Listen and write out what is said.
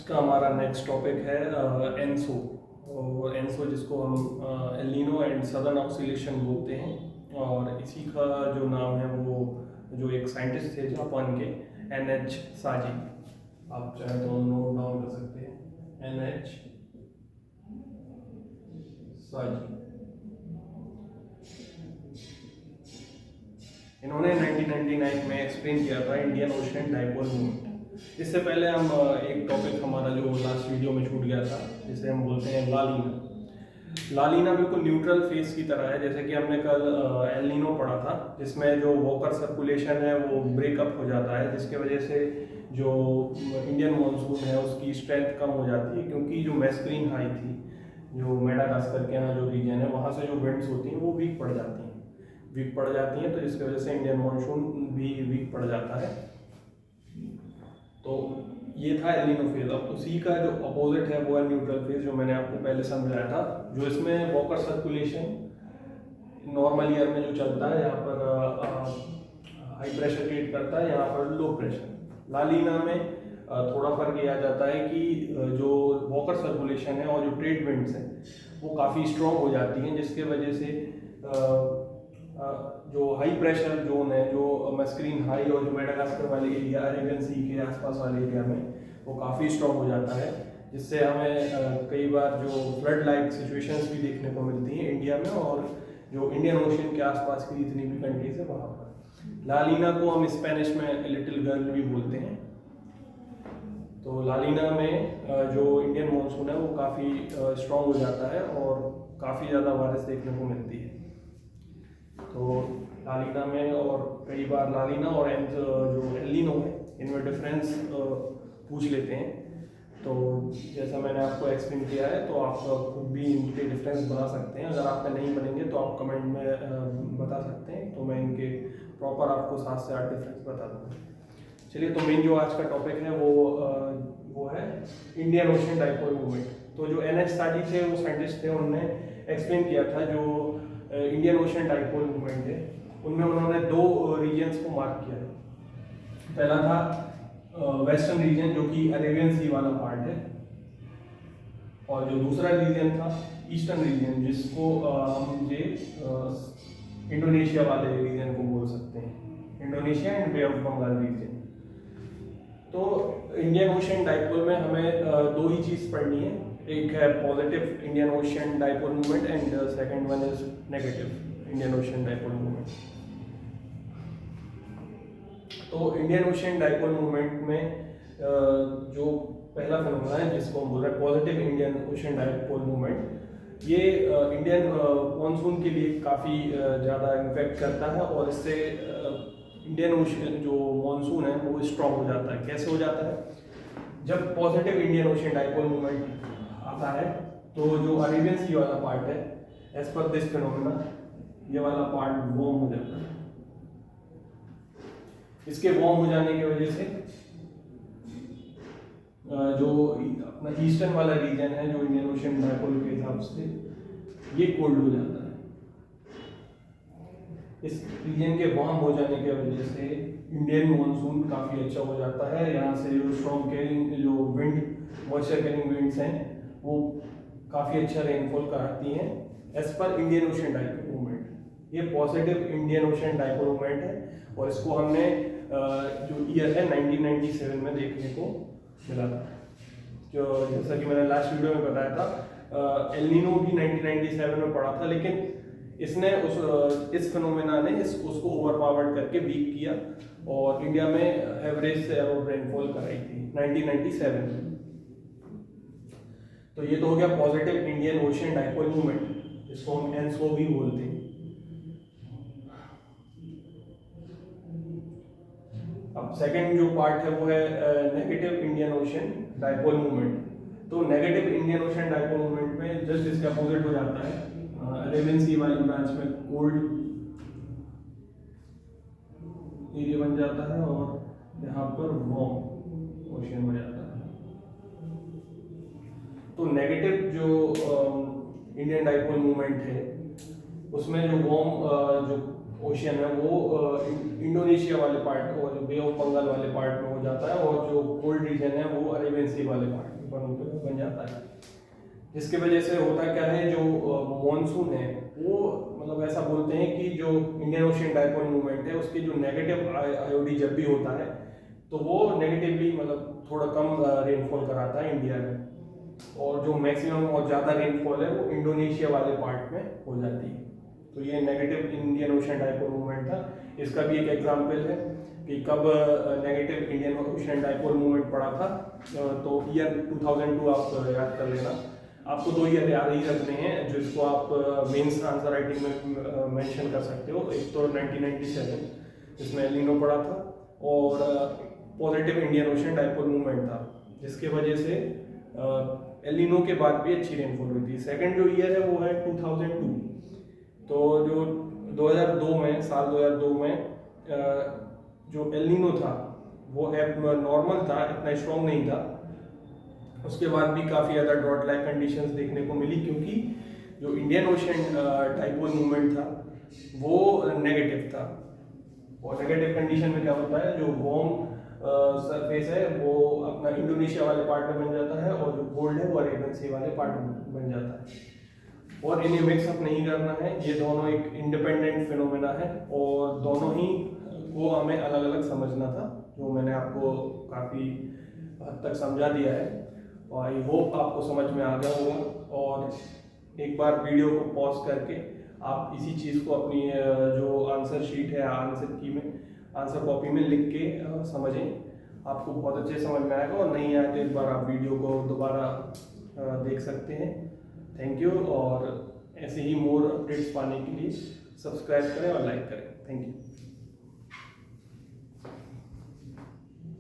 का हमारा next topic है एनसो। और एनसो जिसको हम El Nino and southern oscillation बोलते हैं, और इसी का जो नाम है वो जो एक साइंटिस्ट थे जापान के, NH साजी। आप चाहे तो नोट डाउन कर सकते हैं, NH साजी। इन्होंने 1999 में एक्सप्लेन किया था इंडियन ओशन डाइपोल मूवमेंट। इससे पहले हम एक टॉपिक हमारा जो लास्ट वीडियो में छूट गया था, जिसे हम बोलते हैं लालीना। लालीना बिल्कुल न्यूट्रल फेस की तरह है, जैसे कि हमने कल एल नीनो पढ़ा था, जिसमें जो वॉकर सर्कुलेशन है वो ब्रेकअप हो जाता है, जिसके वजह से जो इंडियन मॉनसून है उसकी स्ट्रेंथ कम हो जाती है, क्योंकि जो मैस्क्रीन हाई थी, जो मेडागास्कर के यहाँ जो रीजन है वहाँ से जो विंड्स होती हैं वो वीक पड़ जाती हैं, तो इसकी वजह से इंडियन मॉनसून भी वीक पड़ जाता है। तो ये था एल नीनो फेज। अब उसी का जो अपोजिट है वो है न्यूट्रल फेज, जो मैंने आपको पहले समझाया था, जो इसमें वॉकर सर्कुलेशन नॉर्मल ईयर में जो चलता है, यहाँ पर हाई प्रेशर क्रिएट करता है, यहाँ पर लो प्रेशर। लालीना में थोड़ा फर्क ये आ जाता है कि जो वॉकर सर्कुलेशन है और जो ट्रेड विंड्स हैं वो काफ़ी स्ट्रॉन्ग हो जाती हैं, जिसके वजह से जो हाई प्रेशर जोन है, जो मैस्क्रीन हाई और जो मेडागास्कर वाले एरिया, अरेबियन सी के आसपास वाले एरिया में, वो काफ़ी स्ट्रॉन्ग हो जाता है, जिससे हमें कई बार जो फ्लड लाइक सिचुएशंस भी देखने को मिलती हैं इंडिया में, और जो इंडियन ओशन के आसपास की जितनी भी कंट्रीज है वहाँ पर। लालीना को हम स्पेनिश में लिटिल गर्ल भी बोलते हैं। तो लालीना में जो इंडियन मानसून है वो काफ़ी स्ट्रॉन्ग हो जाता है और काफ़ी ज़्यादा बारिश देखने को मिलती है। तो लालीना में, और कई बार लालीना और जो एल नीनो है इनमें डिफरेंस पूछ लेते हैं। तो जैसा मैंने आपको एक्सप्लेन किया है, तो आप खुद भी इनके डिफरेंस बना सकते हैं। अगर आप पे नहीं बनेंगे तो आप कमेंट में बता सकते हैं, तो मैं इनके प्रॉपर आपको 7 से 8 डिफरेंस बता दूँगा। चलिए, तो मेन जो आज का टॉपिक है वो है इंडियन ओशन डाइपोल मूवमेंट। तो जो NH साजी थे, वो साइंटिस्ट थे, उन्होंने एक्सप्लेन किया था जो इंडियन ओशन डाइपोल मूवमेंट है, उनमें उन्होंने 2 रीजन्स को मार्क किया है। पहला था वेस्टर्न रीजन, जो कि अरेबियन सी वाला पार्ट है, और जो दूसरा रीजन था ईस्टर्न रीजन, जिसको हम इंडोनेशिया वाले रीजन को बोल सकते हैं, Indonesia and Bay of Bengal region. तो इंडियन ओशन डाइपोल में हमें 2 ही चीज़ पढ़नी है, एक है positive Indian Ocean dipole movement and second one is negative Indian Ocean dipole movement. तो इंडियन ओशन डाइपोल मूवमेंट में जो पहला फिनोमेना है, जिसको हम बोल रहे हैं positive Indian Ocean dipole movement, ये इंडियन मॉनसून के लिए काफ़ी ज़्यादा इम्पैक्ट करता है, और इससे इंडियन ओशन जो मॉनसून है वो स्ट्रॉन्ग हो जाता है। कैसे हो जाता है? जब positive Indian Ocean dipole movement आता है, तो जो अरेबियन सी वाला पार्ट है, एज पर दिस फिनोमेना, ये वाला पार्ट वार्म हो जाता है। इसके वार्म हो जाने की वजह से जो अपना ईस्टर्न वाला रीजन है, जो इंडियन ओशन डाइपोल के हिसाब से, ये कोल्ड हो जाता है। इस रीजन के वार्म हो जाने की वजह से इंडियन मॉनसून काफ़ी अच्छा हो जाता है। यहाँ से जो स्ट्रॉन्ग कैरिंग जो विंड, मॉइस्चर कैरिंग विंड्स हैं, वो काफ़ी अच्छा रेनफॉल कराती हैं एज पर इंडियन ओशन डाइपोल मूवमेंट। ये positive Indian Ocean dipole movement है, और इसको हमने जो ईयर है 1997 में देखने को मिला था। जो जैसा कि मैंने लास्ट वीडियो में बताया था, एल नीनो भी 1997 में पड़ा था, लेकिन इसने इस फिनोमेना ने उसको ओवरपावर्ड करके वीक किया, और इंडिया में एवरेज से अबाउट रेनफॉल कराई थी 1997 में। तो ये तो हो गया positive Indian Ocean dipole movement, जिसको हम एनसो भी बोलते हैं। अब सेकंड जो पार्ट है वो है negative Indian Ocean dipole movement. तो negative Indian Ocean dipole movement में जस्ट इसके अपोजिट हो जाता है। अरेबियन सी वाली ब्रांच में कोल्ड एरिया बन जाता है, और यहाँ पर वार्म ओशन हो जाता है। तो नेगेटिव जो इंडियन डाइपोल मूवमेंट है, उसमें जो वार्म जो ओशियन है वो इंडोनेशिया वाले पार्ट और बे ऑफ बंगाल वाले पार्ट में हो जाता है, और जो कोल्ड रीजन है वो अरेबियन सी वाले पार्ट में बन जाता है। जिसकी वजह से होता क्या है, जो मॉनसून है वो मतलब ऐसा बोलते हैं कि जो इंडियन ओशियन डाइपोल मूवमेंट है उसके जो नेगेटिव आईओडी जब भी होता है तो वो नेगेटिवली मतलब थोड़ा कम रेनफॉल कराता है इंडिया में, और जो मैक्सिमम और ज़्यादा रेनफॉल है वो इंडोनेशिया वाले पार्ट में हो जाती है। तो ये negative Indian ocean dipole movement था। इसका भी एक एग्जांपल है कि कब negative Indian ocean dipole movement पड़ा था। तो ईयर 2002 आप याद कर लेना। आपको 2 ईयर याद ही रखने हैं जिसको आप मेंस आंसर राइटिंग में मेंशन कर सकते हो। एक तो 1997 जिसमें एल नीनो पड़ा था, और positive Indian ocean dipole movement था जिसके वजह से एल नीनो के बाद भी अच्छी रेनफॉल हुई थी। सेकंड जो ईयर है वो है 2002। तो जो 2002 में साल 2002 में जो एल नीनो था वो नॉर्मल था, इतना स्ट्रॉन्ग नहीं था। उसके बाद भी काफ़ी ज़्यादा ड्रॉट लाइक कंडीशंस देखने को मिली, क्योंकि जो इंडियन ओशियन डाइपोल मूवमेंट था वो नेगेटिव था। और नेगेटिव कंडीशन में क्या होता है, जो वार्म सरफेस है वो अपना इंडोनेशिया वाले पार्ट में बन जाता है, और जो कोल्ड है वो अरेबियन सी वाले पार्ट में बन जाता है। और इन्हें मिक्सअप नहीं करना है, ये दोनों एक इंडिपेंडेंट फिनोमेना है और दोनों ही को हमें अलग अलग समझना था, जो मैंने आपको काफ़ी हद तक समझा दिया है। और आई होप आपको समझ में आ गया होगा। और एक बार वीडियो को पॉज करके आप इसी चीज़ को अपनी जो आंसर शीट है आंसर कॉपी में लिख के समझें, आपको बहुत अच्छे समझ में आएगा। और नहीं आए तो एक बार आप वीडियो को दोबारा देख सकते हैं। Thank you. और ऐसे ही मोर अपडेट्स पाने के लिए सब्सक्राइब करें और लाइक करें। Thank you.